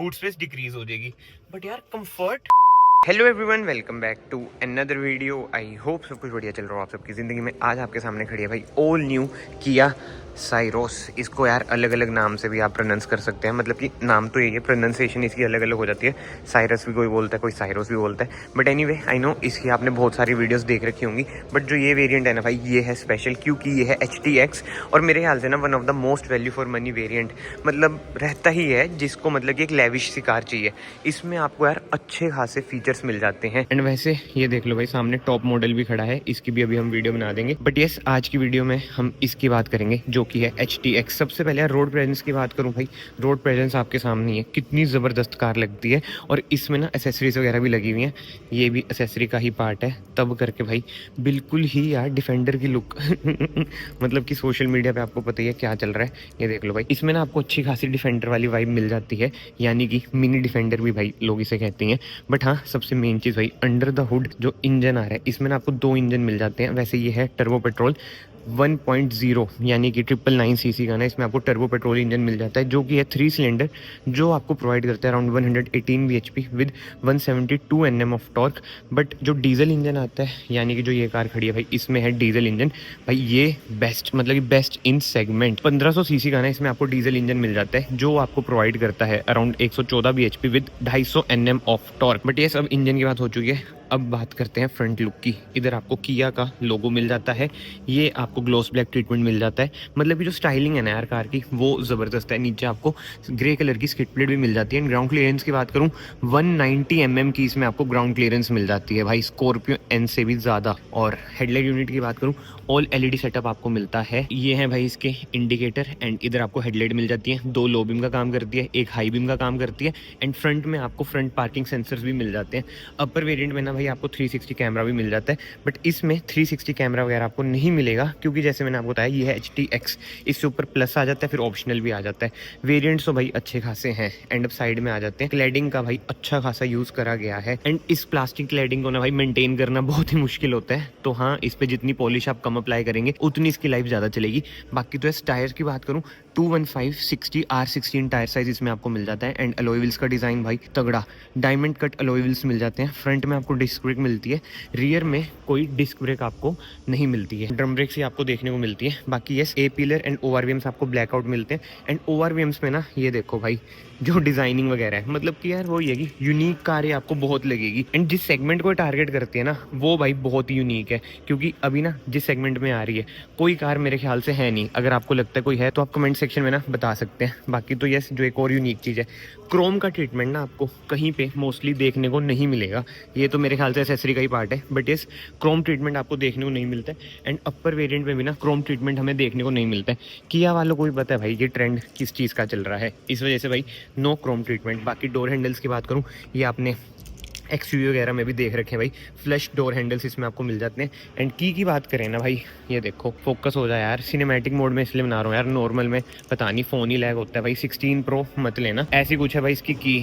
Boot space decrease हो जाएगी, but यार comfort. Hello everyone, welcome back to another video. I hope सब कुछ बढ़िया चल रहा हो आप सबकी ज़िंदगी में। आज आपके सामने खड़ी है भाई ऑल न्यू किया साइरोस। इसको यार अलग अलग नाम से भी आप प्रोनाउंस कर सकते हैं, मतलब कि नाम तो यही है, प्रोनाउंसिएशन इसकी अलग अलग हो जाती है। साइरस भी कोई बोलता है, कोई साइरोस भी बोलता है, बट एनीवे आई नो इसकी आपने बहुत सारी वीडियोस देख रखी होंगी। बट जो ये वेरिएंट है ना भाई, ये है स्पेशल क्योंकि ये है HTX और मेरे ख्याल से ना one of the most value for money variant मतलब रहता ही है, जिसको मतलब कि एक लेविश सी कार चाहिए। इसमें आपको यार अच्छे खासे फीचर्स मिल जाते हैं। एंड वैसे ये देख लो भाई, सामने टॉप मॉडल भी खड़ा है, इसकी भी अभी हम वीडियो बना देंगे। बट यस, आज की वीडियो में हम इसकी बात करेंगे जो कि है HTX। सबसे पहले यार रोड प्रेजेंस की बात करूं भाई, रोड प्रेजेंस आपके सामने है, कितनी ज़बरदस्त कार लगती है। और इसमें ना एसेसरीज वगैरह भी लगी हुई हैं, ये भी एसेसरी का ही पार्ट है, तब करके भाई बिल्कुल ही यार डिफेंडर की लुक मतलब कि सोशल मीडिया पे आपको पता ही है क्या चल रहा है। ये देख लो भाई, इसमें ना आपको अच्छी खासी डिफेंडर वाली वाइब मिल जाती है, यानी कि मिनी डिफेंडर भी भाई लोग इसे कहते हैं। बट हाँ, सबसे मेन चीज़ भाई अंडर द हुड जो इंजन आ रहा है, इसमें ना आपको 2 इंजन मिल जाते हैं। वैसे ये है टर्बो पेट्रोल 1.0 यानी कि 999 सीसी का ना, इसमें आपको टर्बो पेट्रोल इंजन मिल जाता है जो कि है 3 सिलेंडर, जो आपको प्रोवाइड करता है around 118 bhp with 172 Nm of torque. But जो डीजल इंजन आता है, यानी कि जो ये कार खड़ी है भाई, इसमें है डीजल इंजन भाई, ये बेस्ट मतलब कि बेस्ट इन सेगमेंट। 1500 सीसी का ना इसमें आपको डीजल इंजन मिल जाता है, जो आपको प्रोवाइड करता है around 114 bhp with 250 Nm of torque. But ये सब इंजन की बात हो चुकी है, अब बात करते हैं फ्रंट लुक की। इधर आपको किया का लोगो मिल जाता है, ये आपको ग्लॉस ब्लैक ट्रीटमेंट मिल जाता है, मतलब कि जो स्टाइलिंग है ना यार कार की, वो ज़बरदस्त है। नीचे आपको ग्रे कलर की स्किड प्लेट भी मिल जाती है। ग्राउंड क्लियरेंस की बात करूँ, 190 mm की इसमें आपको ग्राउंड क्लियरेंस मिल जाती है भाई, स्कॉर्पियो एन से भी ज़्यादा। और हेडलाइट यूनिट की बात करूँ, ऑल LED सेटअप आपको मिलता है। ये है भाई इसके इंडिकेटर, एंड इधर आपको हेडलाइट मिल जाती है, 2 लो बीम का काम करती है, एक हाई बीम का काम करती है। एंड फ्रंट में आपको फ्रंट पार्किंग सेंसर्स भी मिल जाते हैं। अपर वेरिएंट में ना भाई आपको 360 कैमरा भी मिल जाता है, बट इसमें 360 कैमरा वगैरह आपको नहीं मिलेगा, क्योंकि जैसे मैंने आपको बताया ये है HTX, इससे ऊपर प्लस आ जाता है, फिर ऑप्शनल भी आ जाता है। वेरिएंट्स तो भाई अच्छे खासे हैं। एंड अब साइड में आ जाते हैं, क्लैडिंग का भाई अच्छा खासा यूज करा गया है। एंड इस प्लास्टिक क्लैडिंग को ना भाई मेंटेन करना बहुत ही मुश्किल होता है, तो हाँ, इस पे जितनी पॉलिश आप कम अप्लाई करेंगे उतनी इसकी लाइफ ज़्यादा चलेगी। बाकी तो इस टायर की बात करूँ, 215/60 R16 टायर साइज इसमें आपको मिल जाता है। एंड अलॉय व्हील्स का डिज़ाइन भाई तगड़ा, डायमंड कट अलॉय व्हील्स मिल जाते हैं। फ्रंट में आपको डिस्क ब्रेक मिलती है, रियर में कोई डिस्क ब्रेक आपको नहीं मिलती है, ड्रम ब्रेक से आपको देखने को मिलती है। बाकी yes, A pillar and ORVMs आपको ब्लैकआउट मिलते हैं। एंड ORVMs में ना ये देखो भाई, जो डिज़ाइनिंग वगैरह है, मतलब कि यार वो ये कि यूनिक कार ये आपको बहुत लगेगी। एंड जिस सेगमेंट को टारगेट करती है ना, वो भाई बहुत ही यूनिक है, क्योंकि अभी ना जिस सेगमेंट में आ रही है कोई कार मेरे ख्याल से है नहीं। अगर आपको लगता है कोई है तो आप कमेंट सेक्शन में ना बता सकते हैं। बाकी तो यस, जो एक और यूनिक चीज़ है, क्रोम का ट्रीटमेंट ना आपको कहीं पे मोस्टली देखने को नहीं मिलेगा। ये तो मेरे ख्याल से एसेसरी का ही पार्ट है, बट यस, क्रोम ट्रीटमेंट आपको देखने को नहीं मिलता है। एंड अपर वेरिएंट में भी ना क्रोम ट्रीटमेंट हमें देखने को नहीं मिलता है। किया वालों को भी पता है भाई ये ट्रेंड किस चीज़ का चल रहा है, इस वजह से भाई नो क्रोम ट्रीटमेंट। बाकी डोर हैंडल्स की बात करूँ, ये आपने XUV वगैरह में भी देख रखे हैं भाई, फ्लश डोर हैंडल्स इसमें आपको मिल जाते हैं। एंड की बात करें ना भाई, ये देखो फोकस हो जाए यार, सिनेमैटिक मोड में इसलिए बना रहा हूँ यार, नॉर्मल में पता नहीं फ़ोन ही लैग होता है भाई। 16 Pro मत लेना, ऐसी कुछ है भाई इसकी की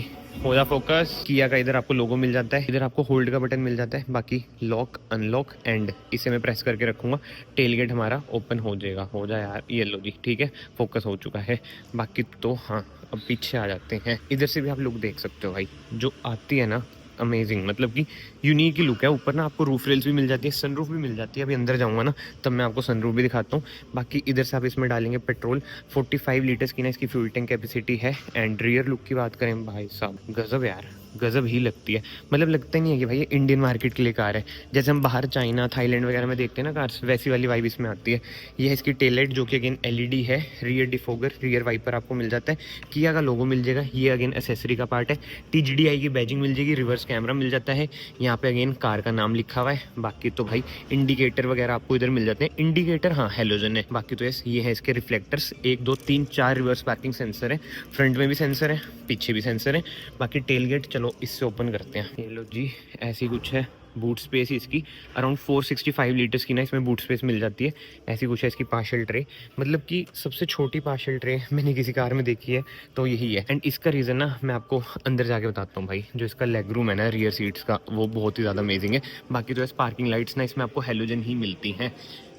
हो जा फोकस। किया का इधर आपको लोगो मिल जाता है, इधर आपको होल्ड का बटन मिल जाता है। बाकी लॉक अनलॉक, एंड इसे मैं प्रेस करके रखूँगा, टेल गेट हमारा ओपन हो जाएगा। हो जाए यार, ये लो जी, ठीक है, फोकस हो चुका है। बाकी तो हाँ, अब पीछे आ जाते हैं, इधर से भी आप लुक देख सकते हो भाई, जो आती है ना अमेजिंग, मतलब कि यूनिक ही लुक है। ऊपर ना आपको रूफ रेल्स भी मिल जाती है, सनरूफ भी मिल जाती है। अभी अंदर जाऊंगा ना तब मैं आपको सनरूफ भी दिखाता हूँ। बाकी इधर से आप इसमें डालेंगे पेट्रोल, 45 लीटर्स की ना इसकी फ्यूल टैंक कैपेसिटी है। एंड रियर लुक की बात करें भाई साहब, गजब यार, गजब ही लगती है। मतलब लगता ही नहीं है कि भाई ये इंडियन मार्केट के लिए कार है। जैसे हम बाहर चाइना थाईलैंड वगैरह में देखते हैं ना कार्स, वैसी वाली वाइब इसमें आती है। ये है इसकी टेल लाइट, जो कि अगेन LED है। रियर डिफोगर, रियर वाइपर आपको मिल जाता है, किया का लोगो मिल जाएगा, ये अगेन एसेसरी का पार्ट है। TGDI की बैजिंग मिल जाएगी, रिवर्स कैमरा मिल जाता है, यहाँ पे अगेन कार का नाम लिखा हुआ है। बाकी तो भाई इंडिकेटर वगैरह आपको इधर मिल जाते हैं। इंडिकेटर हाँ हेलोजन है। बाकी तो यस, ये है इसके रिफ्लेक्टर्स, 1 2 3 4 रिवर्स पार्किंग सेंसर है, फ्रंट में भी सेंसर है, पीछे भी सेंसर है। बाकी टेल गेट चलो इससे ओपन करते हैं, ये लो जी, ऐसी कुछ है। बूट स्पेस इसकी अराउंड 465 लीटर्स की ना इसमें बूट स्पेस मिल जाती है। ऐसी कुछ है इसकी पार्शल ट्रे, मतलब कि सबसे छोटी पार्शल ट्रे मैंने किसी कार में देखी है तो यही है। एंड इसका रीज़न ना मैं आपको अंदर जाके बताता हूँ भाई, जो इसका लेग रूम है ना रियर सीट्स का, वो बहुत ही ज़्यादा अमेजिंग है। बाकी तो इस पार्किंग लाइट्स ना इसमें आपको हेलोजन ही मिलती हैं।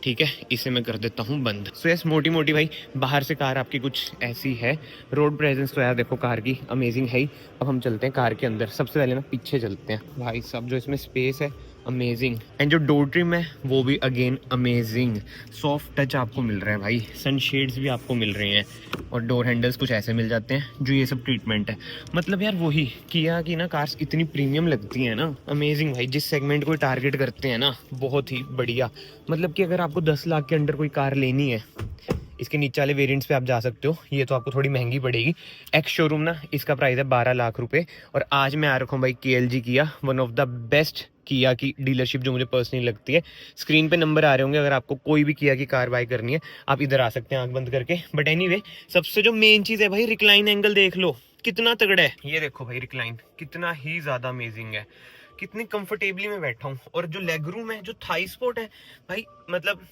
ठीक है, इसे मैं कर देता हूँ बंद। सो यस, मोटी मोटी भाई बाहर से कार आपकी कुछ ऐसी है। रोड प्रेजेंस तो यार देखो कार की अमेजिंग है ही। अब हम चलते हैं कार के अंदर। सबसे पहले ना पीछे चलते हैं भाई साहब, जो इसमें स्पेस है अमेजिंग, एंड जो डोर ट्रिम है वो भी अगेन अमेजिंग। सॉफ्ट टच आपको मिल रहा है भाई, सनशेड्स भी आपको मिल रहे हैं, और डोर हैंडल्स कुछ ऐसे मिल जाते हैं जो ये सब ट्रीटमेंट है। मतलब यार वही किया कि ना कार्स इतनी प्रीमियम लगती है ना, अमेजिंग भाई। जिस सेगमेंट को टारगेट करते हैं ना, बहुत ही बढ़िया। मतलब कि अगर आपको 10 लाख के अंडर कोई कार लेनी है, इसके नीचे वाले वेरिएंट्स पे आप जा सकते हो। ये तो आपको थोड़ी महंगी पड़ेगी। एक्स शोरूम ना इसका प्राइस है 12 लाख रुपए। और आज मैं आ रखा हूँ भाई KLG किया, वन ऑफ द बेस्ट किया की डीलरशिप जो मुझे पर्सनली लगती है। स्क्रीन पे नंबर आ रहे होंगे, अगर आपको कोई भी किया की कार बाय करनी है आप इधर आ सकते हैं आंख बंद करके। बट एनीवे, सबसे जो मेन चीज़ है भाई, रिक्लाइन एंगल देख लो कितना तगड़ा है। ये देखो भाई, रिक्लाइन कितना ही ज़्यादा अमेजिंग है, कितनी कंफर्टेबली मैं बैठा हूँ। और जो लेग रूम है, जो थाई स्पॉट है भाई, मतलब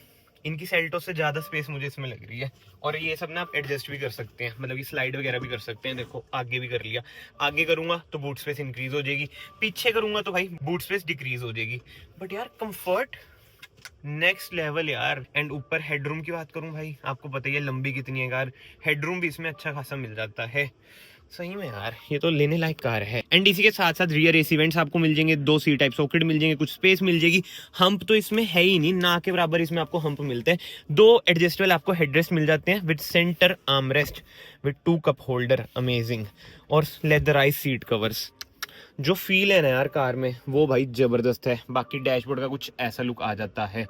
इनकी सेल्टो से ज़्यादा स्पेस मुझे इसमें लग रही है। और ये सब ना आप एडजस्ट भी कर सकते हैं, मतलब कि स्लाइड वगैरह भी कर सकते हैं। देखो आगे भी कर लिया, आगे करूंगा तो बूट स्पेस इंक्रीज हो जाएगी, पीछे करूंगा तो भाई बूट स्पेस डिक्रीज हो जाएगी। बट यार कंफर्ट नेक्स्ट लेवल यार। एंड ऊपर हेडरूम की बात करूं भाई, आपको पता ही है लंबी कितनी है कार, हेडरूम भी इसमें अच्छा खासा मिल जाता है। सही में यार ये तो लेने लायक कार है। एंड इसी के साथ साथ रियर एसी वेंट्स आपको मिल जाएंगे, 2 सी टाइप सॉकेट मिल जाएंगे, कुछ स्पेस मिल जाएगी। हम्प तो इसमें है ही नहीं, ना के बराबर इसमें आपको हम्प मिलते हैं। 2 एडजस्टेबल आपको हेडरेस्ट मिल जाते हैं with centre armrest with 2 cup holder, amazing. और लेदराइज सीट कवर्स, जो फील है ना यार कार में वो भाई जबरदस्त है। बाकी डैशबोर्ड का कुछ ऐसा लुक आ जाता है,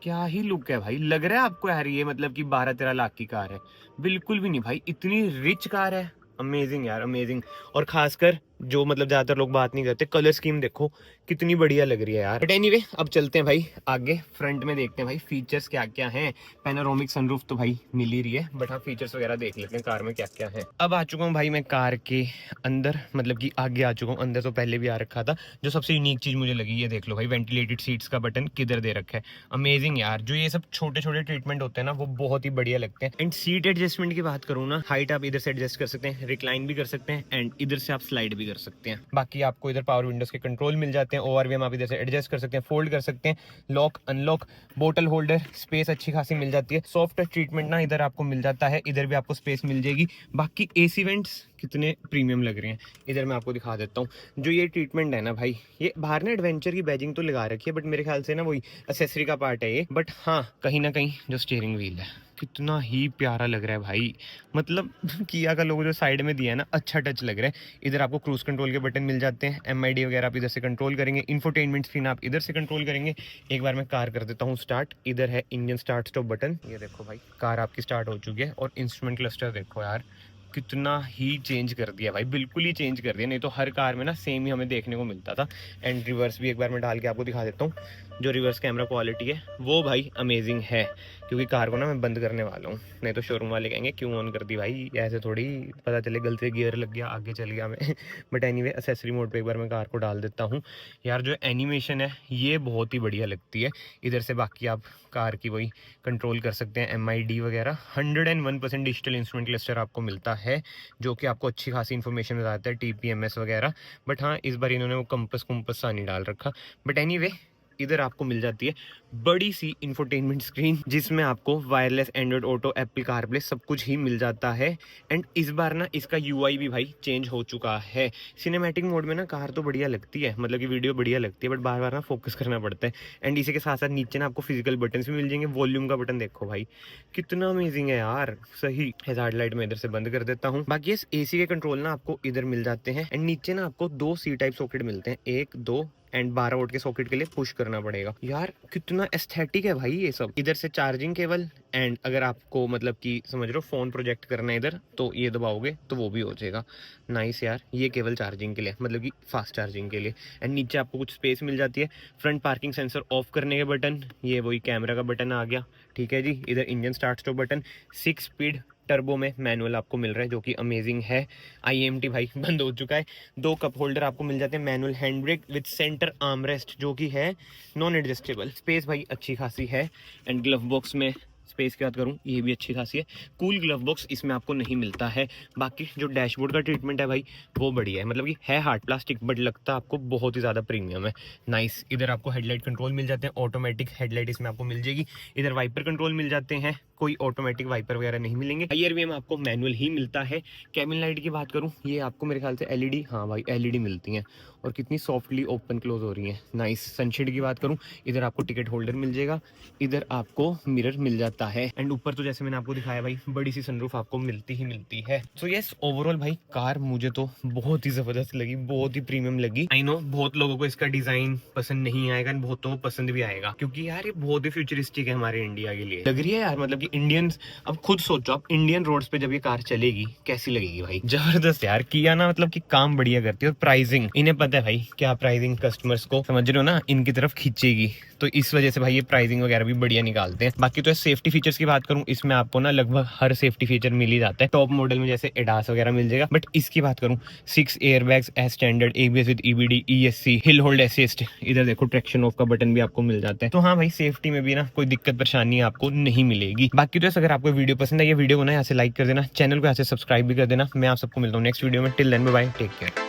क्या ही लुक है भाई। लग रहा है आपको यार ये मतलब कि 12-13 लाख की कार है? बिल्कुल भी नहीं भाई, इतनी रिच कार है, अमेजिंग यार अमेजिंग। और खासकर जो मतलब ज्यादातर लोग बात नहीं करते, कलर स्कीम देखो कितनी बढ़िया लग रही है यार। बट एनीवे, अब चलते हैं भाई आगे, फ्रंट में देखते हैं भाई फीचर्स क्या क्या हैं। पैनोरामिक सनरूफ तो भाई मिल ही रही है, बट हाँ फीचर्स वगैरह देख लेते हैं कार में क्या क्या है। अब आ चुका हूँ भाई मैं कार के अंदर, मतलब कि आगे आ चुका हूँ। अंदर तो पहले भी आ रखा था। जो सबसे यूनिक चीज मुझे लगी, ये देख लो भाई, वेंटिलेटेड सीट्स का बटन किधर दे रखा है, अमेजिंग यार। जो ये सब छोटे छोटे ट्रीटमेंट होते हैं ना, वो बहुत ही बढ़िया लगते हैं। एंड सीट एडजस्टमेंट की बात करूँ ना, हाइट आप इधर से एडजस्ट कर सकते हैं, रिक्लाइन भी कर सकते हैं, एंड इधर से आप स्लाइड भी कर सकते हैं। बाकी आपको इधर पावर विंडोज के कंट्रोल मिल जाते हैं, ओआरवीएम आप इधर से एडजस्ट कर सकते हैं, फोल्ड कर सकते हैं, लॉक अनलॉक, बोतल होल्डर, स्पेस अच्छी खासी मिल जाती है। सॉफ्ट टच ट्रीटमेंट ना इधर आपको मिल जाता है, इधर भी आपको स्पेस मिल जाएगी। बाकी एसी वेंट्स कितने प्रीमियम लग रहे हैं, इधर मैं आपको दिखा देता हूँ। जो ये ट्रीटमेंट है ना भाई, ये बाहर ना एडवेंचर की बैजिंग तो लगा रखी है, बट मेरे ख्याल से ना वही एक्सेसरी का पार्ट है ये। बट हाँ, कहीं ना कहीं जो स्टीयरिंग व्हील है कितना ही प्यारा लग रहा है भाई। मतलब किया का लोगो जो साइड में दिया है ना, अच्छा टच लग रहा है। इधर आपको क्रूज कंट्रोल के बटन मिल जाते हैं, MID वगैरह आप इधर से कंट्रोल करेंगे, इंफोटेनमेंट स्क्रीन आप इधर से कंट्रोल करेंगे। एक बार मैं कार कर देता हूँ स्टार्ट, इधर है इंजन स्टार्ट स्टॉप बटन। ये देखो भाई कार आपकी स्टार्ट हो चुकी है। और इंस्ट्रूमेंट क्लस्टर देखो यार, कितना ही चेंज कर दिया भाई, बिल्कुल ही चेंज कर दिया। नहीं तो हर कार में ना सेम ही हमें देखने को मिलता था। एंड रिवर्स भी एक बार मैं डाल के आपको दिखा देता हूँ। जो रिवर्स कैमरा क्वालिटी है वो भाई अमेजिंग है, क्योंकि कार को ना मैं बंद करने वाला हूँ, नहीं तो शोरूम वाले कहेंगे क्यों ऑन कर दी भाई, ऐसे थोड़ी पता चले गलती से गियर लग गया आगे चल गया मैं। बट एनीवे, एक्सेसरी मोड पे एक बार मैं कार को डाल देता हूँ। यार जो एनिमेशन है ये बहुत ही बढ़िया लगती है। इधर से बाकी आप कार की वही कंट्रोल कर सकते हैं, MID वगैरह। 101% डिजिटल इंस्ट्रूमेंट क्लस्टर आपको मिलता है, जो कि आपको अच्छी खासी इन्फॉर्मेशन बताता है, TPMS वगैरह। बट हाँ, इस बार इन्होंने वो कंपस सा नहीं डाल रखा। बट एनीवे, इधर आपको मिल जाती है बड़ी सी इंफोटेनमेंट स्क्रीन, जिसमें आपको wireless Android auto, Apple CarPlay सब कुछ ही मिल जाता है। एंड इस बार ना इसका UI भी भाई चेंज हो चुका है। सिनेमैटिक मोड में ना कार तो बढ़िया लगती है, मतलब कि वीडियो बढ़िया लगती है, बट बार बार ना फोकस करना पड़ता है। एंड इसी के साथ साथ नीचे ना आपको फिजिकल बटन भी मिल जाएंगे। वॉल्यूम का बटन देखो भाई कितना अमेजिंग है यार, सही। हैजार्ड लाइट में इधर से बंद कर देता हूँ। बाकी इस AC के कंट्रोल ना आपको इधर मिल जाते हैं। एंड नीचे ना आपको 2 C टाइप सॉकेट मिलते हैं, 1 2 एंड 12 वोल्ट के सॉकेट के लिए पुश करना पड़ेगा। यार कितना एस्थेटिक है भाई ये सब। इधर से चार्जिंग केबल, एंड अगर आपको मतलब कि समझ लो फोन प्रोजेक्ट करना है इधर, तो ये दबाओगे तो वो भी हो जाएगा। नाइस यार, ये केवल चार्जिंग के लिए, मतलब कि फास्ट चार्जिंग के लिए। एंड नीचे आपको कुछ स्पेस मिल जाती है। फ्रंट पार्किंग सेंसर ऑफ करने के बटन, ये वही कैमरा का बटन आ गया, ठीक है जी। इधर engine start stop button, 6 speed turbo में मैनुअल आपको मिल रहा है, जो कि अमेजिंग है। IMT भाई बंद हो चुका है। 2 कप होल्डर आपको मिल जाते हैं, manual hand brake with centre armrest जो कि है नॉन एडजस्टेबल। स्पेस भाई अच्छी खासी है। एंड ग्लव बॉक्स में स्पेस की बात करूँ ये भी अच्छी खासी है। कूल ग्लव बॉक्स इसमें आपको नहीं मिलता है। बाकी जो डैशबोर्ड का ट्रीटमेंट है भाई वो बढ़िया है, मतलब कि है हार्ड प्लास्टिक बट लगता आपको बहुत ही ज़्यादा प्रीमियम है। नाइस। इधर आपको हेडलाइट कंट्रोल मिल जाते हैं, ऑटोमेटिक हेडलाइट इसमें आपको मिल जाएगी। इधर वाइपर कंट्रोल मिल जाते हैं, कोई ऑटोमेटिक वाइपर वगैरह नहीं मिलेंगे। IRV में आपको मैनुअल ही मिलता है। कैबिन लाइट की बात करूँ ये आपको मेरे ख्याल से LED, हाँ भाई LED मिलती हैं और कितनी सॉफ्टली ओपन क्लोज हो रही है। नाइस। सनशेड की बात करूँ इधर आपको टिकट होल्डर मिल जाएगा, इधर आपको मिरर मिल जाता है एंड ऊपर तो जैसे मैंने आपको दिखाया भाई बड़ी सी सनरूफ आपको मिलती ही मिलती है। सो यस ओवरऑल भाई कार मुझे तो बहुत ही जबरदस्त लगी, बहुत ही प्रीमियम लगी। आई नो बहुत लोगों को इसका डिजाइन पसंद नहीं आएगा, बहुतों को पसंद भी आएगा क्योंकि यार ये बहुत ही फ्यूचरिस्टिक है हमारे इंडिया के लिए लग रही है यार। मतलब कि इंडियंस, अब खुद सोचो आप इंडियन रोड्स पे जब ये कार चलेगी कैसी लगेगी भाई, जबरदस्त यार। किया ना मतलब कि काम बढ़िया करती है और प्राइसिंग इन्हें पता है भाई क्या प्राइसिंग कस्टमर्स को समझ रहे हो ना इनकी तरफ खींचेगी, तो इस वजह से भाई ये प्राइसिंग वगैरह भी बढ़िया निकालते हैं। बाकी तो सेफ्टी फीचर्स की बात करूं इसमें आपको ना लगभग हर सेफ्टी फीचर मिल ही जाता है। टॉप मॉडल में जैसे एडास वगैरह मिल जाएगा, बट इसकी बात करूं 6 airbags as standard, ABS with EBD, ESC, hill hold assist, इधर देखो ट्रैक्शन ऑफ का बटन भी आपको मिल जाता है। तो हाँ भाई सेफ्टी में भी ना कोई दिक्कत परेशानी आपको नहीं मिलेगी। बाकी तो अगर आपको वीडियो पसंद है ये वीडियो को ना यहाँ से लाइक कर देना, चैनल को यहाँ से सब्सक्राइब भी कर देना। मैं आप सबको मिलता हूँ नेक्स्ट वीडियो में। Till then bye bye, take care.